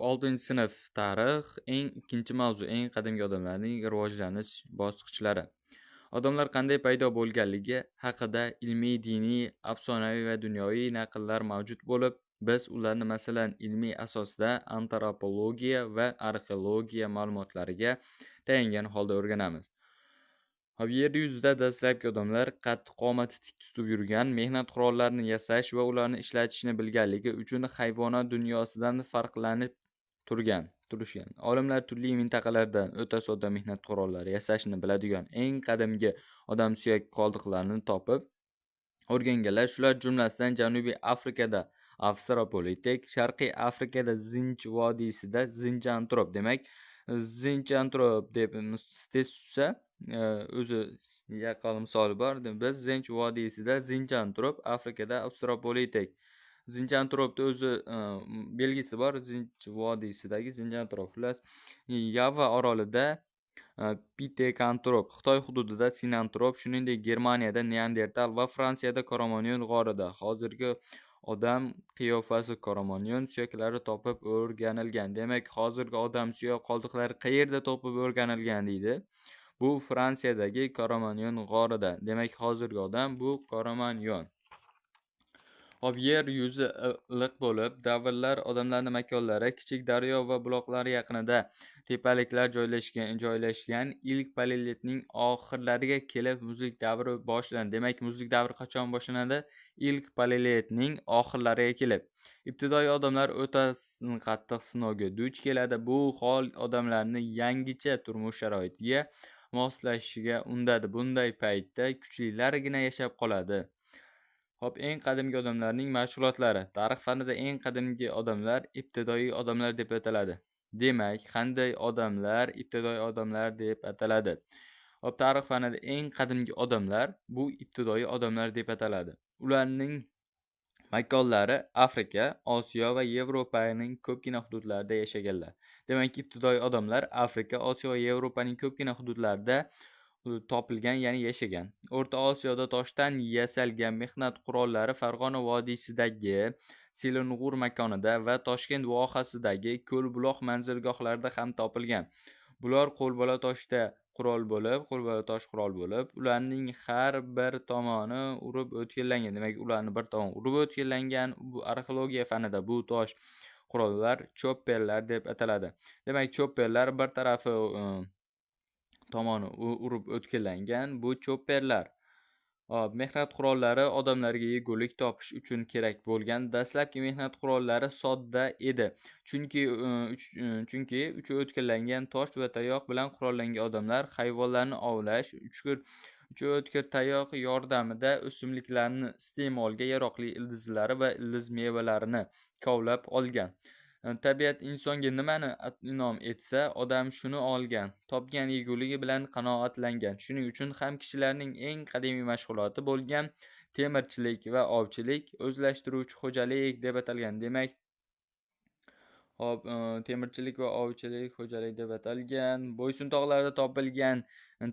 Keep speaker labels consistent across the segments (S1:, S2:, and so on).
S1: 6 sinf tarix ikkinchi mavzu eng qadimgi odamlarning rivojlanish bosqichlari. Odamlar qanday paydo bo'lganligi haqida ilmiy, diniy, afsonaviy va dunyoviy naqllar mavjud bo'lib, biz ularni masalan ilmiy asosda antropologiya va arxeologiya ma'lumotlariga tayangan holda o'rganamiz. Yer yuzida dastlabki odamlar qad-qomati tik tutib yurgan, mehnat qurollarini yasash va ularni ishlatishni bilganligi uchun hayvonot dunyosidan farqlanib turishgan. Olimlar turli mintaqalardan o'ta sodda mehnat qurollari yasashni biladigan eng qadimgi odam suyak qoldiqlarini topib o'rganganlar. Shular jumlasidan Janubiy Afrikada Avstralopitek, Sharqiy Afrikada Zinj vodiysida Zinjantrop, demak Zinjantrop deb tez tutsa o'zi yaqqol misoli bor. Biz Zinj vodiysida Zinjantrop, Afrikada Avstralopitek. Zinjantropda o'zi belgisi bor. Zinj vodiysidagi Zinjantrop. Xullas, Yava orolida Pitekantrop, Xitoy hududida Sinantrop, shuningdek Germaniyada Neandertal va Fransiyada Kromanyon g'orida hozirgi odam qiyofasi Kromanyon suyaklari topib o'rganilgan. Demak, hozirgi odam suyak qoldiqlari qayerda topib o'rganilgan deydi? Bu Fransiyadagi Kromanyon g'orida. Demak, hozirgi odam bu Kromanyon. Yer yuzi iliq bo'lib, davrlar odamlarning makonlari kichik daryo va buloqlar yaqinida tepaliklar joylashgan ilk paleolitning oxirlariga kelib muzlik davri boshlandi. Demak, muzlik davri qachon boshlanadi? Ilk paleolitning oxirlariga kelib. Ibtidoiy odamlar o'ta qattiq sinovga duch keladi. Bu hol odamlarni yangicha turmush sharoitiga moslashishiga undadi. Bunday paytda kuchlilargina yashab qoladi. Eng qadimgi odamlarning mashg'ulotlari. Tarix fanida eng qadimgi odamlar ibtidoiy odamlar deb ataladi. Demak, qanday odamlar ibtidoiy odamlar deb ataladi? Tarix fanida eng qadimgi odamlar bu ibtidoiy odamlar deb ataladi. Ularning makonlari Afrika, Osiyo va Yevropaning ko'pgina hududlarida yashaganlar. Demak, ibtidoiy odamlar Afrika, Osiyo va Yevropaning ko'pgina hududlarida topilgan, ya'ni yashagan. O'rta Osiyoda toshdan yasalgan mehnat qurollari Farg'ona vodiysidagi Seling'ur makonida va Toshkent vohasidagi Ko'lbuloq manzilgohlarida ham topilgan. Bular qo'lbola tosh qurol bo'lib, ularning har bir tomoni urib o'tkirlangan. Demak, ularni bir tomoni urib o'tkirlangan. Bu arxeologiya fanida bu tosh qurollar chopperlar deb ataladi. Demak, chopperlar bir tarafi tomoni urib o'tkirlangan, bu chopperlar. Mehnat qurollari odamlarga yegulik topish uchun kerak bo'lgan dastlabki mehnat qurollari sodda edi. Chunki uchi o'tkirlangan tosh va tayoq bilan qurollangan odamlar hayvonlarni ovlash, uchi o'tkir tayoq yordamida o'simliklarni iste'molga yaroqli ildizlari va ildiz mevalarini kovlab olgan. Tabiat insonga nimani inom etsa, odam shuni olgan, topgan yeguligi bilan qanoatlangan. Shuning uchun ham kishilarning eng qadimiy mashg'uloti bo'lgan temirchilik va ovchilik o'zlashtiruvchi xo'jalik deb atalgan. Demak, temirchilik va ovchilik xo'jalik deb atalgan. Boysun tog'larida topilgan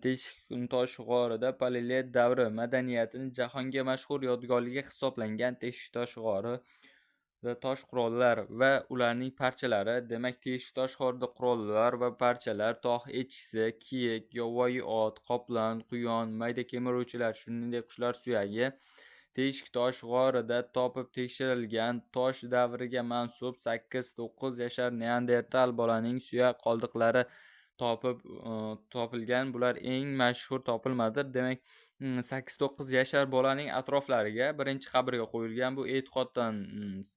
S1: teshik tosh g'orida paleolit davri madaniyatining jahonga mashhur yodgorligi hisoblangan teshik tosh g'ori va tosh qurollar va ularning parchalari. Demak, teshik tosh g'orida qurollar va parchalar, tog' echkisi, kiyik, yovvoyi ot, qoplon, quyon, mayda kemiruvchilar, shuningdek qushlar suyagi teshik tosh g'orida topib tekshirilgan. Tosh davriga mansub 8-9 yashar Neandertal bolaning suyak qoldiqlari topilgan. Bular eng mashhur topilmadir. Demak, 8-9 yashar bolaning atroflariga birinchi qabrga qo'yilgan. Bu e'tiqoddan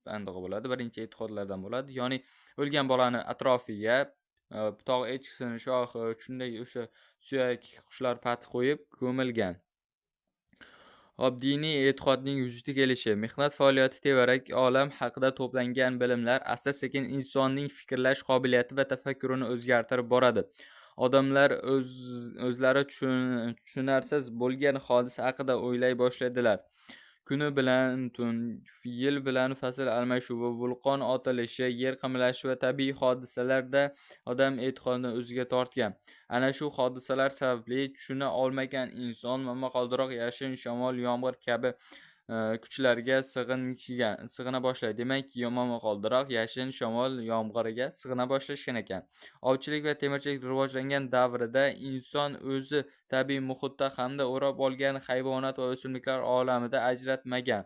S1: sandig'i bo'ladi, birinchi e'tiqodlardan bo'ladi. Ya'ni o'lgan bolani atrofiga tog' echkisining shoxi, shunday o'sha suyak qushlar pati qo'yib ko'milgan. Diniy e'tiqodning vujudga kelishi. Mehnat faoliyati tevarak olam haqida to'plangan bilimlar asta-sekin insonning fikrlash qobiliyati va tafakkurini o'zgartirib boradi. Odamlar o'zlari tushunarsiz bo'lgan hodisa haqida o'ylay boshladilar. Kuni bilan tun, yil bilan fasl almashuvi, vulqon otilishi, yer qimirlashi va tabiiy hodisalarda odam e'tiqodini o'ziga tortgan. Ana shu hodisalar sababli tushuna olmagan inson momaqaldiroq yashin, shamol, yomg'ir kabi kuchlarga sig'ina boshlaydi. Demak, momaqaldiroq yashin, shamol, yomg'iriga sig'ina boshlashgan ekan. Ovchilik va temirchilik rivojlangan davrida inson o'zi tabiiy muhitda hamda o'rab olgan hayvonot va o'simliklar olamida ajratmagan.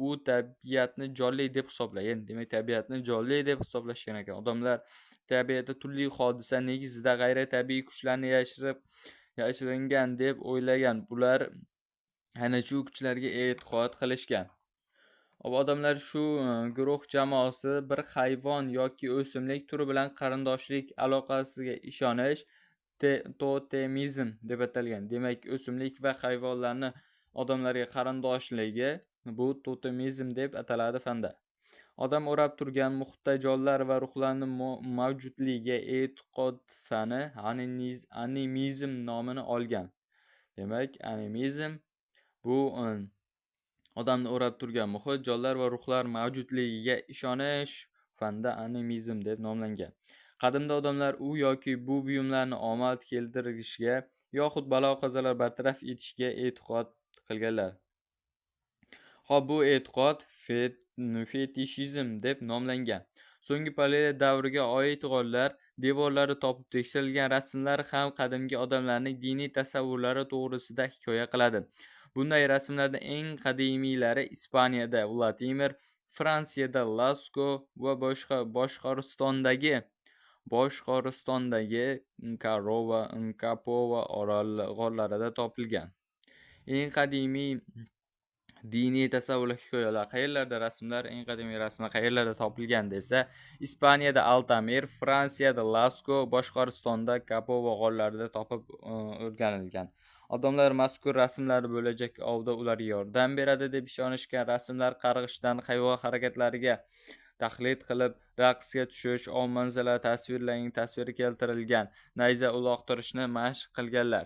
S1: U tabiatni jonli deb hisoblagan. Demak, tabiatni jonli deb hisoblashgan ekan. Odamlar tabiatda turli hodisa negizida g'ayritabiiy kuchlarni yashiringan deb o'ylagan. Bular ana shu kuchlarga e'tiqod qilishgan. Odamlar shu guruh jamoasi bir hayvon yoki o'simlik turi bilan qarindoshlik aloqasiga ishonish totemizm deb atalgan. Demak, o'simlik va hayvonlarni odamlarga qarindoshligi bu totemizm deb ataladi fanda. Odam o'rab turgan muhitda jonlar va ruhlarning mavjudligiga e'tiqod fani animizm nomini olgan. Demak, animizm bu odamni o'rab turgan muhit, jonlar va ruhlar mavjudligiga ishonish fanda animizm deb nomlangan. Qadimda odamlar u yoki bu buyumlarni omad keltirishga yoxud balo-qazolar bartaraf etishga e'tiqod qilganlar. Bu e'tiqod fetishizm deb nomlangan. So'nggi paleolit davriga oid g'orlar devorlari topib tekshirilgan rasmlar ham qadimgi odamlarning diniy tasavvurlari to'g'risida hikoya qiladi. Bunday rasmlardan eng qadimiylari Ispaniyada Vladimir, Fransiyada Lasco va Boshqoristondagi Kapova g'orlarida topilgan. Eng qadimiy diniy tasavvurlar hikoyalar qayerlarda, rasmlar eng qadimiy rasmlar qayerlarda topilgan desa, Ispaniyada Altamir, Fransiyada Lasco, Boshqoristonda Kapova g'orlarida topib o'rganilgan. Odamlar mazkur rasmlar bo'lajak ovda ularga yordam beradi deb ishonishgan. Rasmlar qarg'ishdan hayvon harakatlariga taqlid qilib, raqsga tushish, ov manzaralari tasviri keltirilgan, nayza uloqtirishni mashq qilganlar.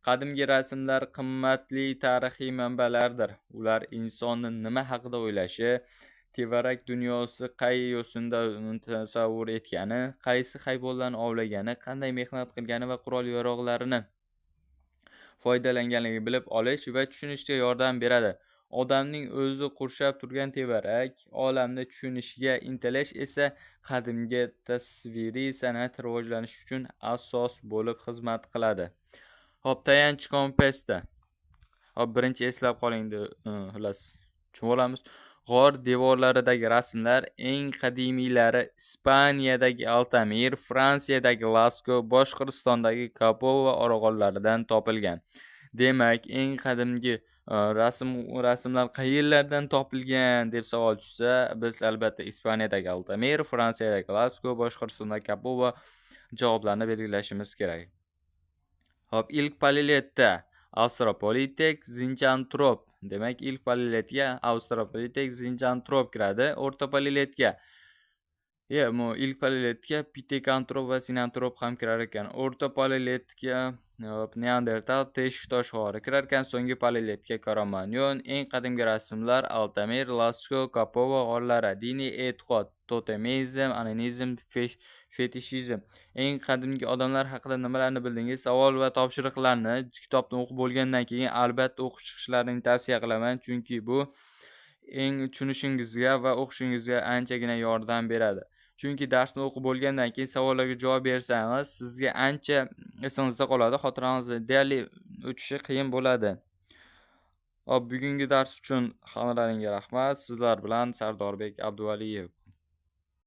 S1: Qadimgi rasmlar qimmatli tarixiy manbalardir. Ular insonning nima haqida o'ylashi, tevarak dunyosi qay yo'sinda tasavvur etgani, qaysi hayvonlarni ovlagani, qanday mehnat qilgani va qurol-yarog'larini foydalanganligini bilib olish va tushunishga yordam beradi. Odamning o'zi qurshab turgan tevarak olamni tushunishiga intilish esa qadimgi tasviriy san'at rivojlanishi uchun asos bo'lib xizmat qiladi. Tayanch kompasda. Birinchi eslab qoling, xullas tushunib olamiz. G'or devorlaridagi rasmlar eng qadimiylari Ispaniyadagi Altamir, Fransiyadagi Lasco, Boshqoristondagi Kapova orollaridan topilgan. Demak, eng qadimgi rasmlar qayerlardan topilgan deb savol tushsa, biz albatta Ispaniyadagi Altamir, Fransiyadagi Lasco, Boshqoristondagi Kapova javoblarni belgilashimiz kerak. Ilk paleolitda Australopithek, Zinjantrop. Demak, ilk paleolitga Australopithek, Zinjantrop kiradi. O'rta paleolitga ilk paleolitga Pitekantrop va Sinantrop ham kirar ekan. O'rta paleolitga Neandertal, teshik tosh g'ori kirar ekan. So'nggi paleolitga Karamanyon. Eng qadimgi rasmlar Altamir, Lasco, Kapova g'orlari. Diniy e'tiqod totemizm, animizm, fetishizm. Eng qadimgi odamlar haqida nimalarni bildingiz? Savol va topshiriqlarni kitobni o'qib bo'lgandan keyin albatta o'qib chiqishlarini tavsiya qilaman, chunki bu eng tushunishingizga va o'qishingizga anchagina yordam beradi. Chunki darsni o'qib bo'lgandan keyin savollarga javob bersangiz, sizga ancha esingizda qoladi, xotirangizda deyarli o'tishi qiyin bo'ladi. Bugungi dars uchun hammalaringga rahmat. Sizlar bilan Sardorbek Abduvaliyev.